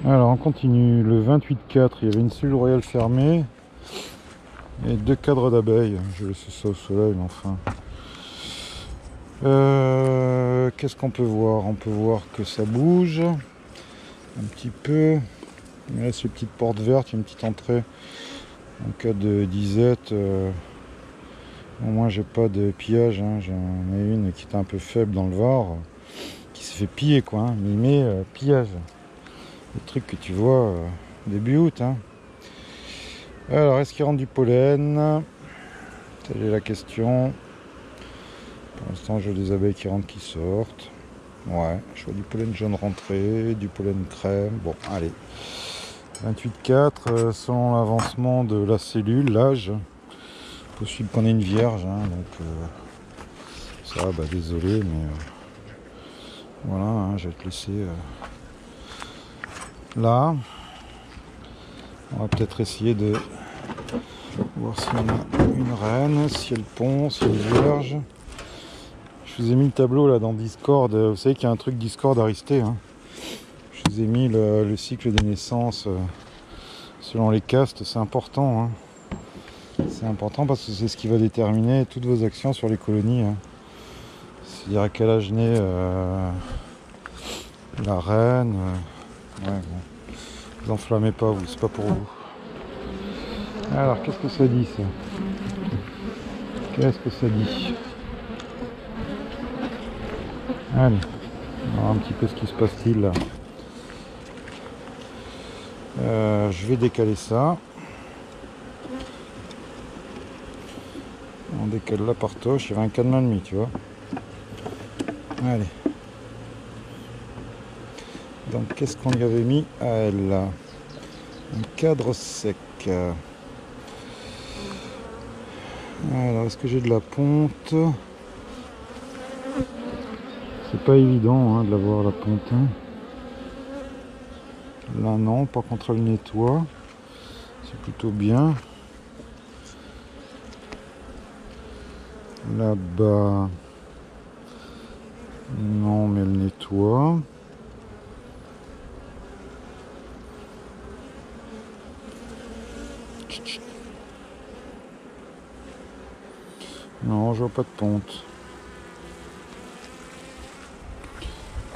Alors on continue, le 28-4, il y avait une cellule royale fermée et 2 cadres d'abeilles. Je vais laisser ça au soleil, mais enfin. Qu'est-ce qu'on peut voir? On peut voir que ça bouge un petit peu. Mais là, c'est une petite porte verte, il y a une petite entrée en cas de disette. Au moins, j'ai pas de pillage. Hein. J'en ai une qui était un peu faible dans le Var, qui s'est fait piller, quoi. Hein. Mais pillage. Le truc que tu vois début août. Hein. Alors, est-ce qu'il rentre du pollen? Telle est la question. Pour l'instant, j'ai des abeilles qui rentrent, qui sortent. Ouais, je vois du pollen jaune rentrer, du pollen crème. Bon, allez. 28,4, selon l'avancement de la cellule, l'âge. Possible qu'on ait une vierge, hein, donc ça, bah désolé, mais voilà, hein, je vais te laisser là. On va peut-être essayer de voir si on a une reine, si elle pond, si elle vierge. Je vous ai mis le tableau là dans Discord. Vous savez qu'il y a un truc Discord à rester. Hein. Je vous ai mis le cycle des naissances selon les castes. C'est important. Hein. C'est important parce que c'est ce qui va déterminer toutes vos actions sur les colonies. Hein. C'est-à-dire à quel âge naît la reine. Ouais, bon. Vous enflammez pas, vous, c'est pas pour vous. Alors, qu'est-ce que ça dit ça? Qu'est-ce que ça dit? Allez, on va voir un petit peu ce qui se passe-t-il là. Je vais décaler ça. On décale la partoche, il y avait un cadenas et demi, tu vois. Allez. Donc, qu'est-ce qu'on y avait mis à elle? Un cadre sec. Alors, est-ce que j'ai de la ponte? C'est pas évident hein, de l'avoir la ponte. Hein. Là, non, par contre, elle nettoie. C'est plutôt bien. Là-bas, non, mais elle nettoie. Non, je vois pas de ponte.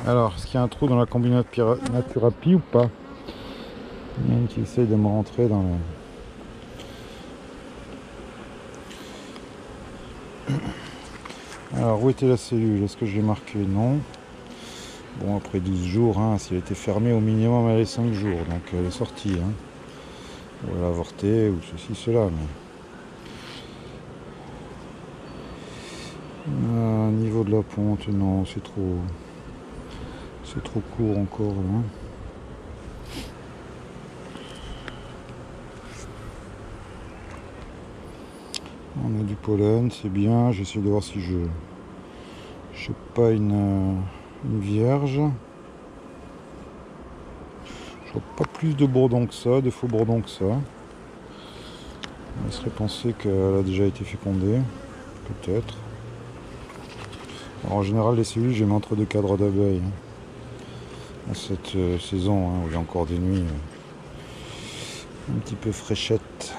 Alors, est-ce qu'il y a un trou dans la combinate Naturapi ou pas? Il y en a une qui essaye de me rentrer dans le... Alors, où était la cellule? Est-ce que je l'ai marqué? Non. Bon, après 12 jours, hein, si elle était fermée au minimum, elle est 5 jours. Donc, elle est sortie. Hein. Ou elle a avorté, ou ceci, cela. Mais... niveau de la ponte, non, c'est trop court encore. Là. On a du pollen, c'est bien. J'essaie de voir si je n'ai pas une vierge. Je vois pas plus de bourdons que ça, de faux bourdons que ça. On laisserait penser qu'elle a déjà été fécondée, peut-être. En général, les cellules, je les mets entre deux cadres d'abeilles. Hein. Cette saison, hein, où il y a encore des nuits un petit peu fraîchettes.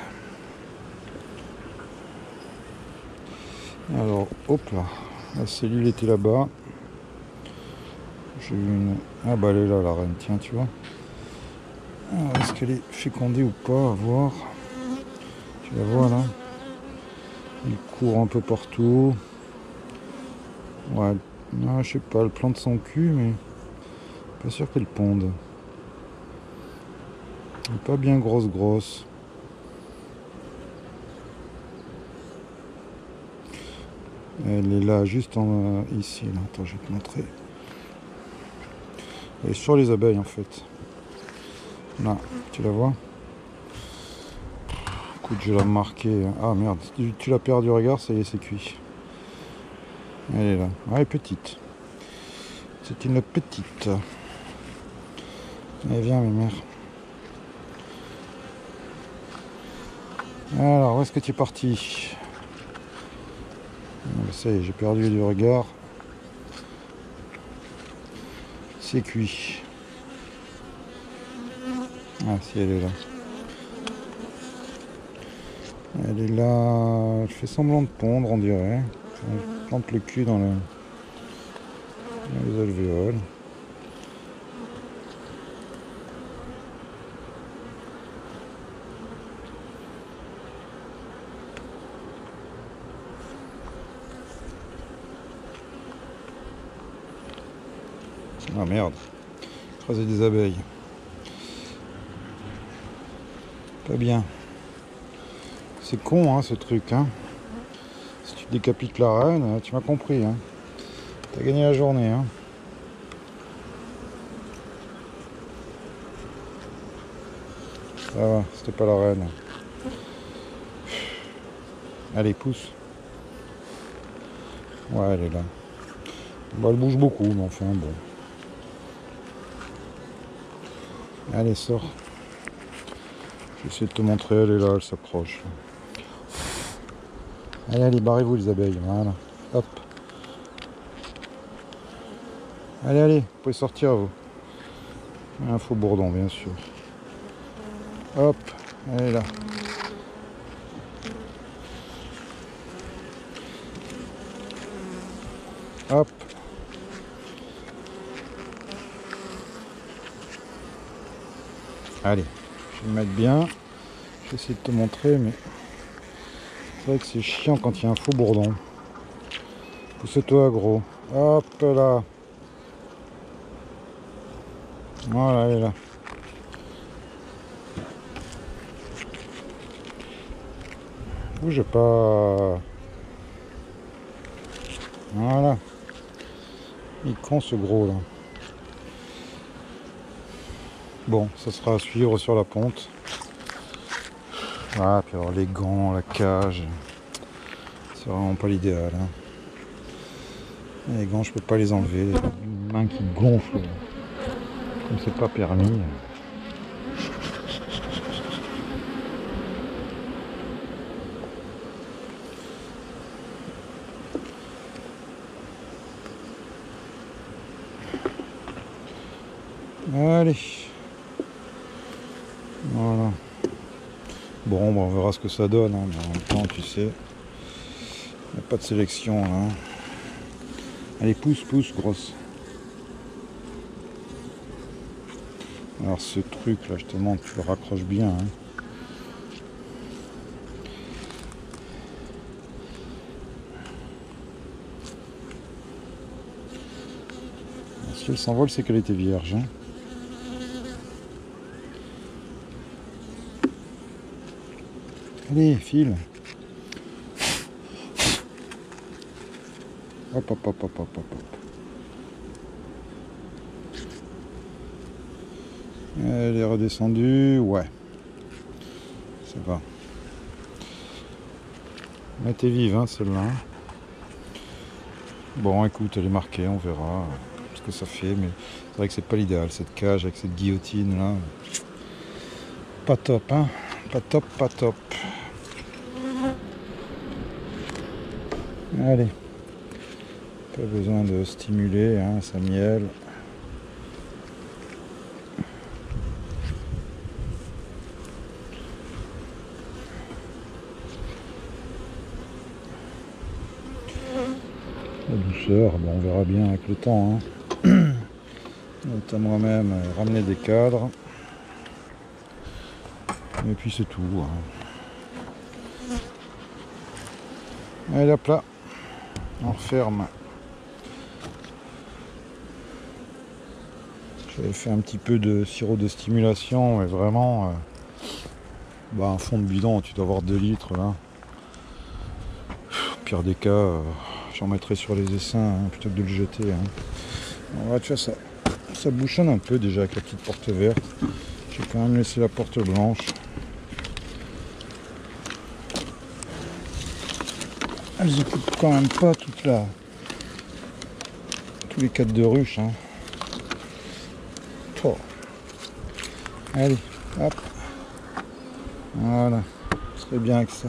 Alors, hop là, la cellule était là-bas. J'ai eu une... Ah bah elle est là, la reine, tiens, tu vois. Est-ce qu'elle est fécondée ou pas? À voir. Tu la vois là. Il court un peu partout. Ouais, non, je sais pas, elle plante son cul, mais pas sûr qu'elle ponde. Elle est pas bien grosse. Elle est là, juste en ici. Là. Attends, je vais te montrer. Elle est sur les abeilles en fait. Là, tu la vois? Écoute, je vais la marquer. Ah merde, tu la perds du regard, ça y est, c'est cuit. Elle est là. Ah, elle est petite. C'est une petite. Allez, viens, mes mères. Alors, où est-ce que tu es parti? Ça y est, j'ai perdu du regard. C'est cuit. Ah si, elle est là. Elle est là. Je fais semblant de pondre, on dirait. Je plante le cul dans les alvéoles. Ah merde, écraser des abeilles. Pas bien. C'est con, hein, ce truc, hein. Si tu décapites la reine, tu m'as compris, hein. T'as gagné la journée, hein. Ça va, c'était pas la reine. Allez, pousse. Ouais, elle est là. Bah, elle bouge beaucoup, mais enfin, bon. Allez, sors. J'essaie de te montrer, elle est là, elle s'approche. Allez, allez, barrez-vous les abeilles, voilà. Hop. Allez, allez, vous pouvez sortir, vous. Un faux bourdon, bien sûr. Hop, elle est là. Hop. Allez, je vais me mettre bien. Je vais essayer de te montrer, mais c'est vrai que c'est chiant quand il y a un faux bourdon. Pousse-toi, gros. Hop là. Voilà, elle est là. Bouge pas. Voilà. Il est con ce gros là. Bon, ça sera à suivre sur la ponte. Ah, puis alors les gants, la cage. C'est vraiment pas l'idéal. Hein. Les gants, je peux pas les enlever. Une main qui gonfle. Comme c'est pas permis. Allez. Voilà. Bon, bah, on verra ce que ça donne. Hein. Mais en même temps, tu sais, il n'y a pas de sélection. Là. Allez, pousse, pousse, grosse. Alors ce truc là, je te montre, tu le raccroches bien. Hein. Si elle s'envole, c'est qu'elle était vierge. Hein. Allez, file. Hop, hop, hop, hop, hop, hop. Elle est redescendue, ouais. Ça va. Elle était vive, hein, celle-là. Bon, écoute, elle est marquée, on verra ce que ça fait, mais c'est vrai que c'est pas l'idéal, cette cage avec cette guillotine là. Pas top, hein. Pas top, pas top. Allez. Pas besoin de stimuler, hein, ça miel. La douceur, bon, on verra bien avec le temps. Hein. Notamment moi-même ramener des cadres. Et puis c'est tout. Hein. Allez hop là, on referme. J'avais fait un petit peu de sirop de stimulation, mais vraiment, bah, un fond de bidon, tu dois avoir 2 litres là. Au pire des cas, j'en mettrai sur les essaims hein, plutôt que de le jeter. Hein. Alors, tu vois, ça bouchonne un peu déjà avec la petite porte verte. J'ai quand même laissé la porte blanche. Elles occupent quand même pas tous les 4 de ruche. Hein. Oh. Allez, hop. Voilà, ce serait bien avec ça.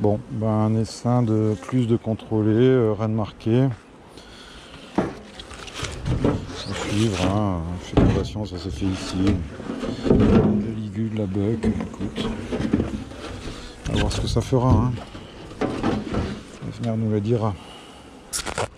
Bon, ben un essaim de plus de contrôlé, reine marquée. Ça suivre. Hein. Fécondation, ça s'est fait ici. La ligule, la buck, écoute. On va voir ce que ça fera. Hein. L'avenir nous le dira.